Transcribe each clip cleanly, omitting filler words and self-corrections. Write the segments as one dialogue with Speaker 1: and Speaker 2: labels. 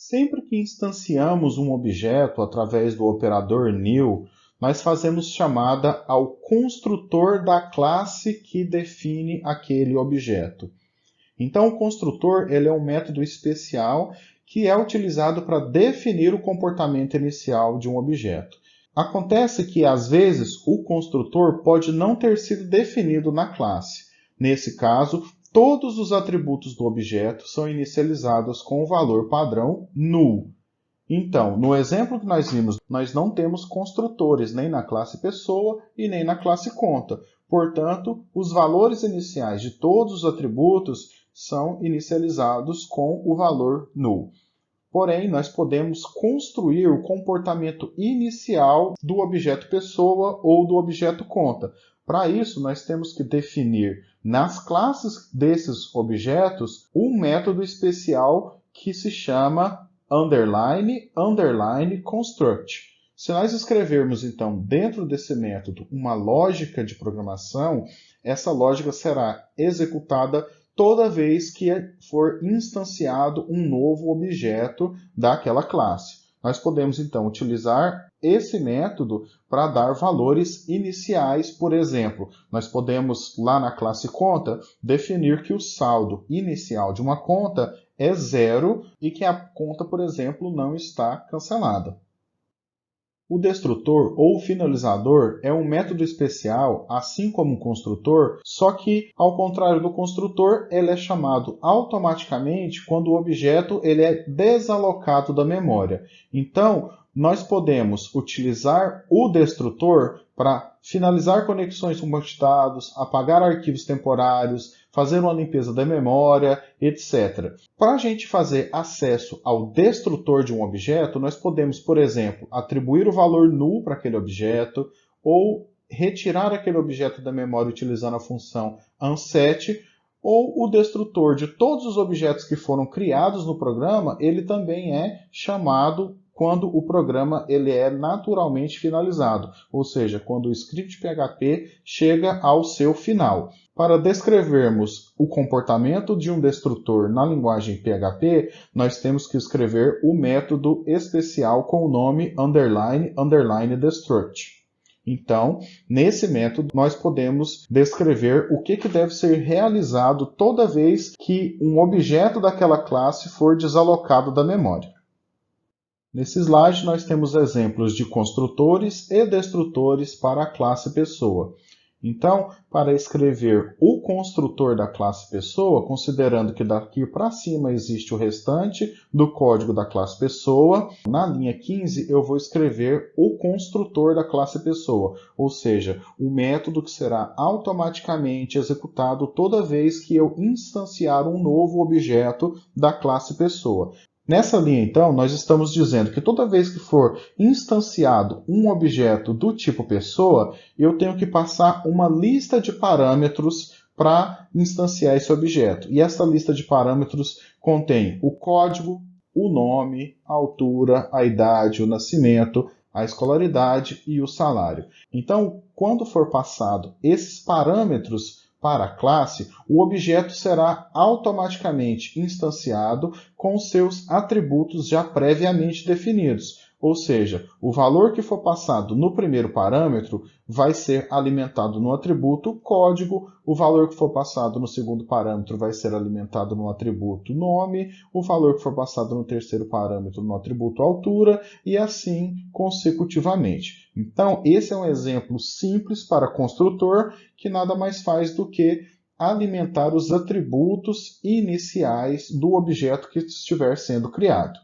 Speaker 1: Sempre que instanciamos um objeto através do operador new, nós fazemos chamada ao construtor da classe que define aquele objeto. Então, o construtor ele é um método especial que é utilizado para definir o comportamento inicial de um objeto. Acontece que, às vezes, o construtor pode não ter sido definido na classe. Nesse caso, todos os atributos do objeto são inicializados com o valor padrão null. Então, no exemplo que nós vimos, nós não temos construtores nem na classe pessoa e nem na classe conta. Portanto, os valores iniciais de todos os atributos são inicializados com o valor null. Porém, nós podemos construir o comportamento inicial do objeto pessoa ou do objeto conta. Para isso, nós temos que definir nas classes desses objetos um método especial que se chama _construct. Se nós escrevermos, então, dentro desse método uma lógica de programação, essa lógica será executada toda vez que for instanciado um novo objeto daquela classe. Nós podemos, então, utilizar esse método para dar valores iniciais, por exemplo. Nós podemos, lá na classe conta, definir que o saldo inicial de uma conta é 0 e que a conta, por exemplo, não está cancelada. O destrutor ou finalizador é um método especial, assim como o construtor, só que, ao contrário do construtor, ele é chamado automaticamente quando o objeto ele é desalocado da memória. Então, nós podemos utilizar o destrutor para finalizar conexões com bancos de dados, apagar arquivos temporários, fazer uma limpeza da memória, etc. Para a gente fazer acesso ao destrutor de um objeto, nós podemos, por exemplo, atribuir o valor null para aquele objeto ou retirar aquele objeto da memória utilizando a função unset, ou o destrutor de todos os objetos que foram criados no programa, ele também é chamado quando o programa ele é naturalmente finalizado, ou seja, quando o script PHP chega ao seu final. Para descrevermos o comportamento de um destrutor na linguagem PHP, nós temos que escrever o método especial com o nome _destruct. Então, nesse método, nós podemos descrever o que deve ser realizado toda vez que um objeto daquela classe for desalocado da memória. Nesse slide, nós temos exemplos de construtores e destrutores para a classe pessoa. Então, para escrever o construtor da classe pessoa, considerando que daqui para cima existe o restante do código da classe pessoa, na linha 15 eu vou escrever o construtor da classe pessoa, ou seja, o método que será automaticamente executado toda vez que eu instanciar um novo objeto da classe pessoa. Nessa linha, então, nós estamos dizendo que toda vez que for instanciado um objeto do tipo pessoa, eu tenho que passar uma lista de parâmetros para instanciar esse objeto. E essa lista de parâmetros contém o código, o nome, a altura, a idade, o nascimento, a escolaridade e o salário. Então, quando for passado esses parâmetros para a classe, o objeto será automaticamente instanciado com seus atributos já previamente definidos. Ou seja, o valor que for passado no primeiro parâmetro vai ser alimentado no atributo código, o valor que for passado no segundo parâmetro vai ser alimentado no atributo nome, o valor que for passado no terceiro parâmetro no atributo altura e assim consecutivamente. Então, esse é um exemplo simples para construtor que nada mais faz do que alimentar os atributos iniciais do objeto que estiver sendo criado.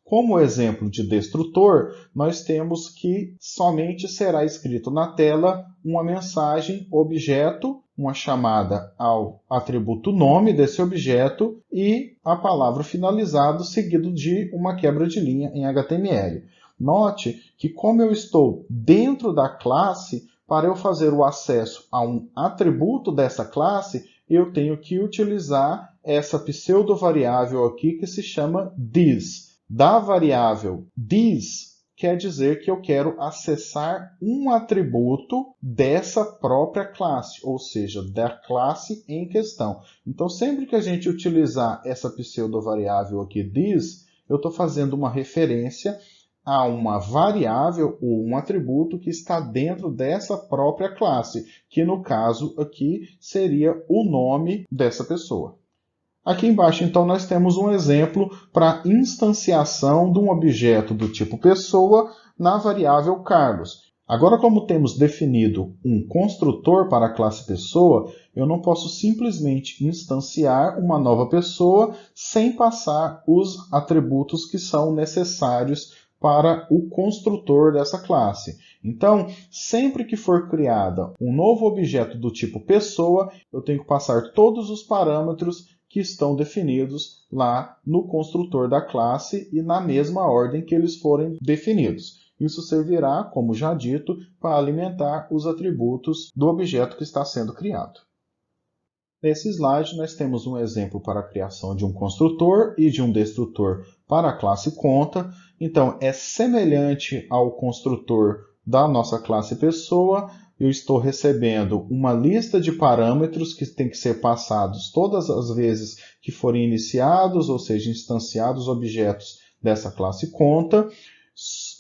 Speaker 1: Como exemplo de destrutor, nós temos que somente será escrito na tela uma mensagem objeto, uma chamada ao atributo nome desse objeto e a palavra finalizado seguido de uma quebra de linha em HTML. Note que como eu estou dentro da classe, para eu fazer o acesso a um atributo dessa classe, eu tenho que utilizar essa pseudo-variável aqui que se chama this. Da variável this quer dizer que eu quero acessar um atributo dessa própria classe, ou seja, da classe em questão. Então, sempre que a gente utilizar essa pseudo-variável aqui this, eu estou fazendo uma referência a uma variável ou um atributo que está dentro dessa própria classe, que no caso aqui seria o nome dessa pessoa. Aqui embaixo, então, nós temos um exemplo para instanciação de um objeto do tipo pessoa na variável Carlos. Agora, como temos definido um construtor para a classe pessoa, eu não posso simplesmente instanciar uma nova pessoa sem passar os atributos que são necessários para o construtor dessa classe. Então, sempre que for criada um novo objeto do tipo pessoa, eu tenho que passar todos os parâmetros que estão definidos lá no construtor da classe e na mesma ordem que eles forem definidos. Isso servirá, como já dito, para alimentar os atributos do objeto que está sendo criado. Nesse slide, nós temos um exemplo para a criação de um construtor e de um destrutor para a classe conta. Então, é semelhante ao construtor da nossa classe pessoa. Eu estou recebendo uma lista de parâmetros que tem que ser passados todas as vezes que forem iniciados, ou seja, instanciados objetos dessa classe conta.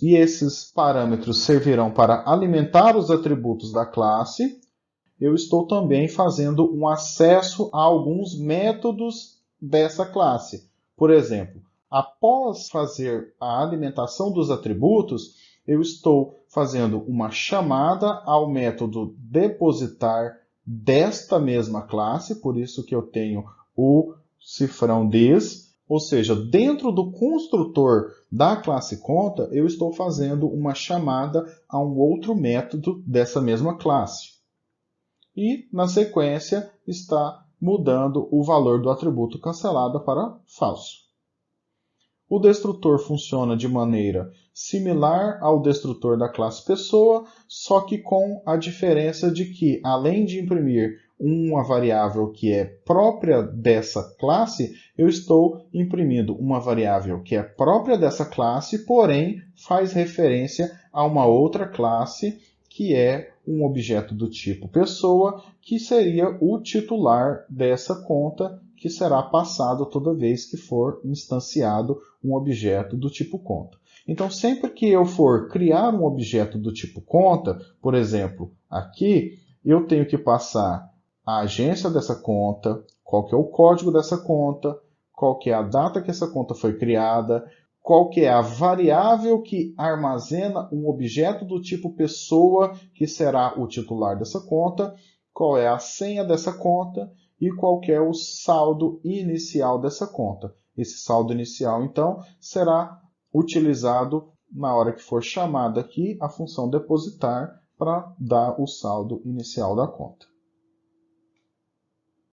Speaker 1: E esses parâmetros servirão para alimentar os atributos da classe. Eu estou também fazendo um acesso a alguns métodos dessa classe. Por exemplo, após fazer a alimentação dos atributos, eu estou fazendo uma chamada ao método depositar desta mesma classe, por isso que eu tenho o cifrão des, ou seja, dentro do construtor da classe conta, eu estou fazendo uma chamada a um outro método dessa mesma classe. E, na sequência, está mudando o valor do atributo cancelado para falso. O destrutor funciona de maneira similar ao destrutor da classe pessoa, só que com a diferença de que, além de imprimir uma variável que é própria dessa classe, eu estou imprimindo uma variável que é própria dessa classe, porém faz referência a uma outra classe que é um objeto do tipo pessoa, que seria o titular dessa conta, que será passado toda vez que for instanciado um objeto do tipo conta. Então, sempre que eu for criar um objeto do tipo conta, por exemplo, aqui, eu tenho que passar a agência dessa conta, qual que é o código dessa conta, qual que é a data que essa conta foi criada, qual que é a variável que armazena um objeto do tipo pessoa, que será o titular dessa conta, qual é a senha dessa conta e qual que é o saldo inicial dessa conta. Esse saldo inicial, então, será utilizado na hora que for chamada aqui a função depositar para dar o saldo inicial da conta.